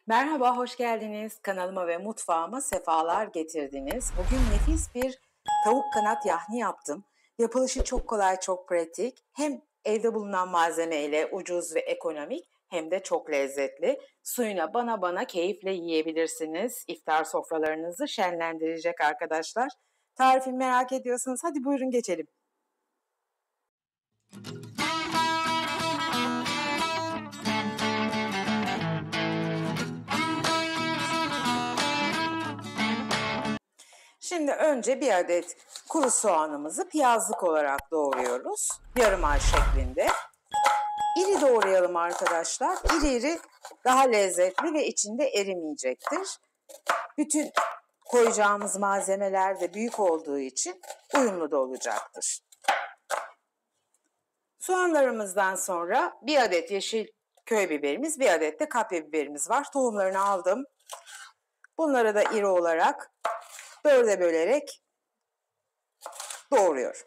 Merhaba, hoş geldiniz. Kanalıma ve mutfağıma sefalar getirdiniz. Bugün nefis bir tavuk kanat yahni yaptım. Yapılışı çok kolay, çok pratik. Hem evde bulunan malzemeyle ucuz ve ekonomik hem de çok lezzetli. Suyuna bana keyifle yiyebilirsiniz. İftar sofralarınızı şenlendirecek arkadaşlar. Tarifimi merak ediyorsanız hadi buyurun geçelim. Şimdi önce bir adet kuru soğanımızı piyazlık olarak doğruyoruz. Yarım ay şeklinde. İri doğrayalım arkadaşlar. İri iri daha lezzetli ve içinde erimeyecektir. Bütün koyacağımız malzemeler de büyük olduğu için uyumlu da olacaktır. Soğanlarımızdan sonra bir adet yeşil köy biberimiz, bir adet de kapya biberimiz var. Tohumlarını aldım. Bunları da iri olarak dörde bölerek doğruyorum.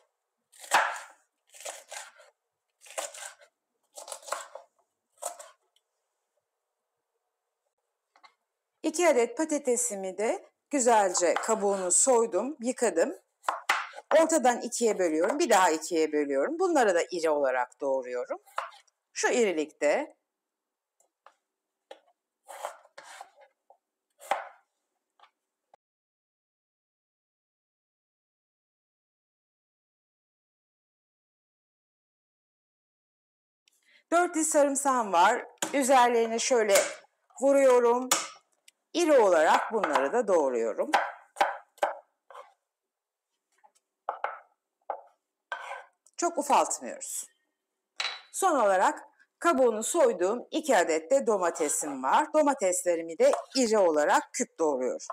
İki adet patatesimi de güzelce kabuğunu soydum, yıkadım. Ortadan ikiye bölüyorum, bir daha ikiye bölüyorum. Bunları da iri olarak doğruyorum. Şu irilikte. Dört diş sarımsağım var. Üzerlerine şöyle vuruyorum. İri olarak bunları da doğruyorum. Çok ufaltmıyoruz. Son olarak kabuğunu soyduğum 2 adet de domatesim var. Domateslerimi de iri olarak küp doğruyorum.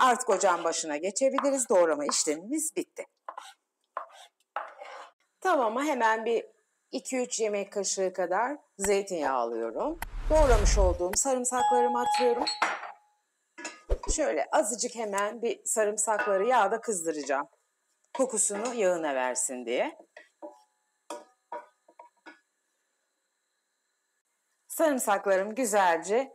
Artık ocağın başına geçebiliriz. Doğrama işlemimiz bitti. Tavama hemen bir 2-3 yemek kaşığı kadar zeytinyağı alıyorum. Doğramış olduğum sarımsaklarımı atıyorum. Şöyle azıcık hemen bir sarımsakları yağda kızdıracağım. Kokusunu yağına versin diye. Sarımsaklarım güzelce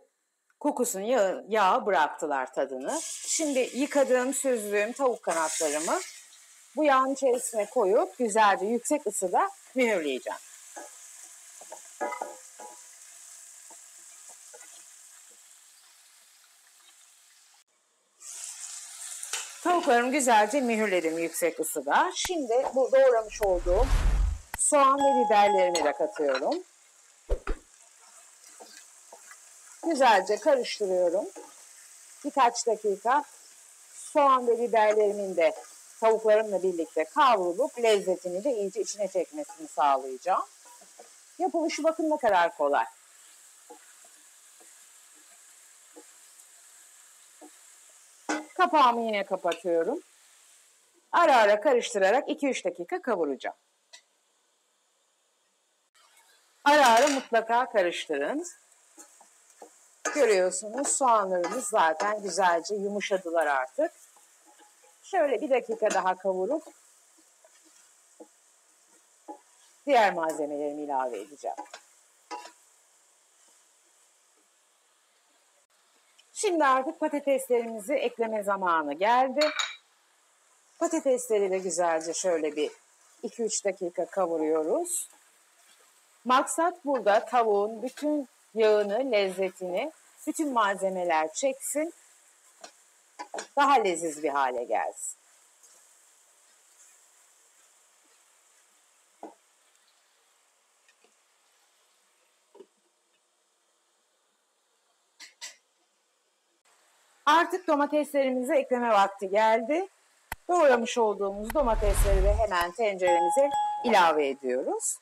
kokusunu yağa bıraktılar tadını. Şimdi yıkadığım, süzdüğüm tavuk kanatlarımı bu yağın içerisine koyup güzelce yüksek ısıda mühürleyeceğim. Tavuklarımı güzelce mühürledim yüksek ısıda. Şimdi bu doğramış olduğum soğan ve biberlerimi de katıyorum. Güzelce karıştırıyorum. Birkaç dakika soğan ve biberlerimin de tavuklarımla birlikte kavrulup lezzetini de iyice içine çekmesini sağlayacağım. Yapılışı bakın ne kadar kolay. Kapağımı yine kapatıyorum. Ara ara karıştırarak 2-3 dakika kavuracağım. Ara ara mutlaka karıştırın. Görüyorsunuz soğanlarımız zaten güzelce yumuşadılar artık. Şöyle bir dakika daha kavurup diğer malzemelerimi ilave edeceğim. Şimdi artık patateslerimizi ekleme zamanı geldi. Patatesleri de güzelce şöyle bir 2-3 dakika kavuruyoruz. Maksat burada tavuğun bütün yağını, lezzetini, bütün malzemeler çeksin, daha leziz bir hale gelsin. Artık domateslerimizi ekleme vakti geldi. Doğramış olduğumuz domatesleri de hemen tenceremize ilave ediyoruz.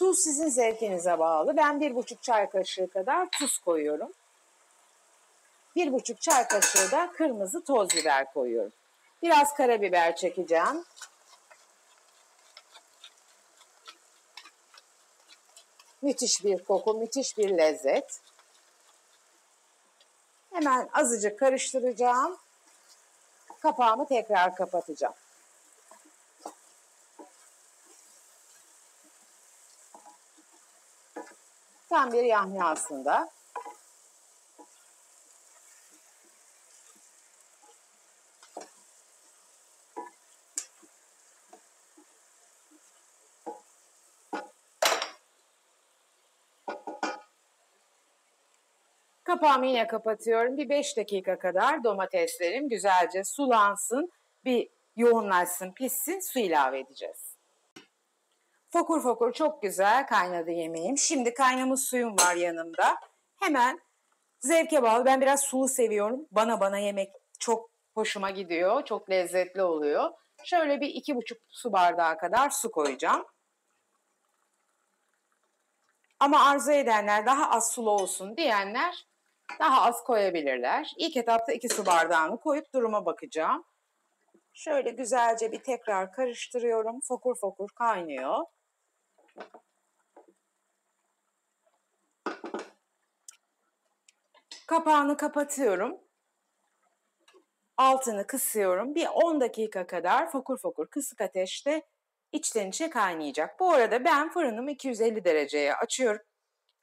Tuz sizin zevkinize bağlı. Ben 1,5 çay kaşığı kadar tuz koyuyorum. 1,5 çay kaşığı da kırmızı toz biber koyuyorum. Biraz karabiber çekeceğim. Müthiş bir koku, müthiş bir lezzet. Hemen azıcık karıştıracağım. Kapağımı tekrar kapatacağım. Tam bir yahni aslında. Kapağımı yine kapatıyorum. Bir 5 dakika kadar domateslerim güzelce sulansın, bir yoğunlaşsın, pişsin, su ilave edeceğiz. Fokur fokur çok güzel kaynadı yemeğim. Şimdi kaynamış suyum var yanımda. Hemen zevke bağlı. Ben biraz sulu seviyorum. Bana yemek çok hoşuma gidiyor. Çok lezzetli oluyor. Şöyle bir 2,5 su bardağı kadar su koyacağım. Ama arzu edenler daha az sulu olsun diyenler daha az koyabilirler. İlk etapta 2 su bardağını koyup duruma bakacağım. Şöyle güzelce bir tekrar karıştırıyorum. Fokur fokur kaynıyor. Kapağını kapatıyorum. Altını kısıyorum. Bir 10 dakika kadar fokur fokur kısık ateşte içten içe kaynayacak. Bu arada ben fırınımı 250 dereceye açıyorum.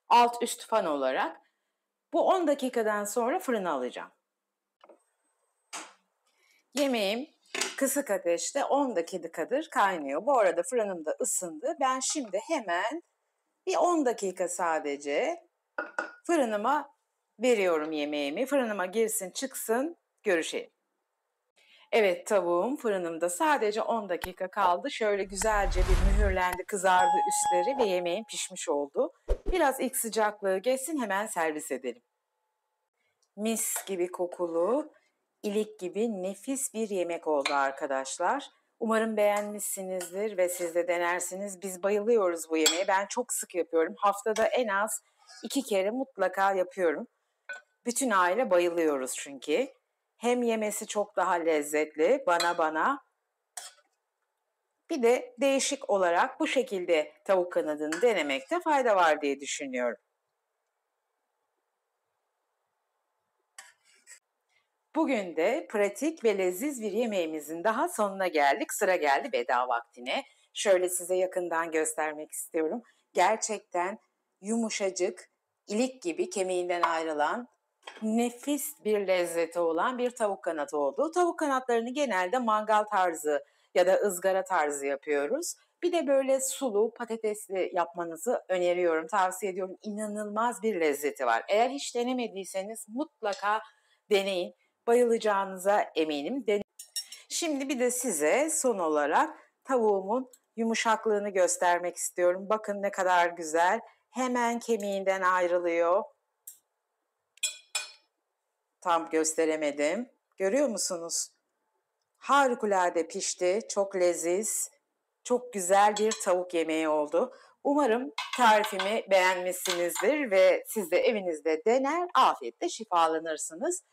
Alt üst fan olarak. Bu 10 dakikadan sonra fırına alacağım. Yemeğim kısık ateşte 10 dakikadır kaynıyor. Bu arada fırınım da ısındı. Ben şimdi hemen bir 10 dakika sadece fırınıma veriyorum yemeğimi. Fırınıma girsin çıksın, görüşelim. Evet, tavuğum fırınımda sadece 10 dakika kaldı. Şöyle güzelce bir mühürlendi, kızardı üstleri ve yemeğim pişmiş oldu. Biraz ilk sıcaklığı geçsin, hemen servis edelim. Mis gibi kokulu, ilik gibi nefis bir yemek oldu arkadaşlar. Umarım beğenmişsinizdir ve siz de denersiniz. Biz bayılıyoruz bu yemeğe. Ben çok sık yapıyorum. Haftada en az 2 kere mutlaka yapıyorum. Bütün aile bayılıyoruz çünkü. Hem yemesi çok daha lezzetli bana. Bir de değişik olarak bu şekilde tavuk kanadını denemekte fayda var diye düşünüyorum. Bugün de pratik ve leziz bir yemeğimizin daha sonuna geldik. Sıra geldi veda vaktine. Şöyle size yakından göstermek istiyorum. Gerçekten yumuşacık, ilik gibi kemiğinden ayrılan nefis bir lezzeti olan bir tavuk kanatı oldu. Tavuk kanatlarını genelde mangal tarzı ya da ızgara tarzı yapıyoruz. Bir de böyle sulu patatesli yapmanızı öneriyorum, tavsiye ediyorum. İnanılmaz bir lezzeti var. Eğer hiç denemediyseniz mutlaka deneyin. Bayılacağınıza eminim. Şimdi bir de size son olarak tavuğumun yumuşaklığını göstermek istiyorum. Bakın ne kadar güzel. Hemen kemiğinden ayrılıyor. Tam gösteremedim. Görüyor musunuz? Harikulade pişti. Çok leziz, çok güzel bir tavuk yemeği oldu. Umarım tarifimi beğenmişsinizdir ve siz de evinizde dener, afiyetle şifalanırsınız.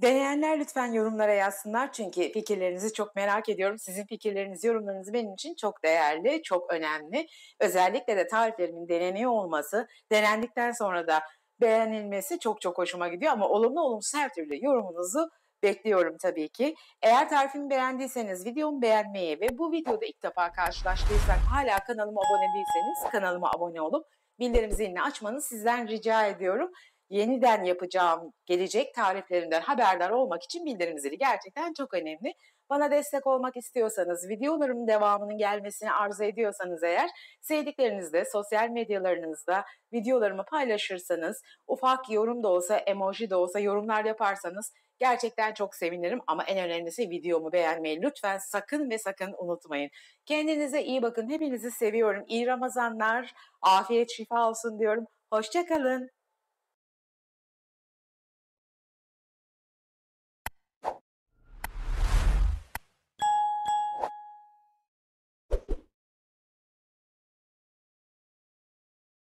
Deneyenler lütfen yorumlara yazsınlar çünkü fikirlerinizi çok merak ediyorum. Sizin fikirleriniz, yorumlarınız benim için çok değerli, çok önemli. Özellikle de tariflerimin deneniyor olması, denendikten sonra da beğenilmesi çok hoşuma gidiyor. Ama olumlu olumsuz her türlü yorumunuzu bekliyorum tabii ki. Eğer tarifimi beğendiyseniz videomu beğenmeyi ve bu videoda ilk defa karşılaştıysak hala kanalıma abone değilseniz kanalıma abone olup bildirim zilini açmanızı sizden rica ediyorum. Yeniden yapacağım gelecek tariflerimden haberdar olmak için bildirim zili gerçekten çok önemli. Bana destek olmak istiyorsanız, videolarımın devamının gelmesini arzu ediyorsanız eğer, sevdiklerinizle, sosyal medyalarınızda videolarımı paylaşırsanız, ufak yorum da olsa, emoji de olsa yorumlar yaparsanız gerçekten çok sevinirim. Ama en önemlisi videomu beğenmeyi lütfen sakın ve sakın unutmayın. Kendinize iyi bakın. Hepinizi seviyorum. İyi Ramazanlar, afiyet şifa olsun diyorum. Hoşça kalın.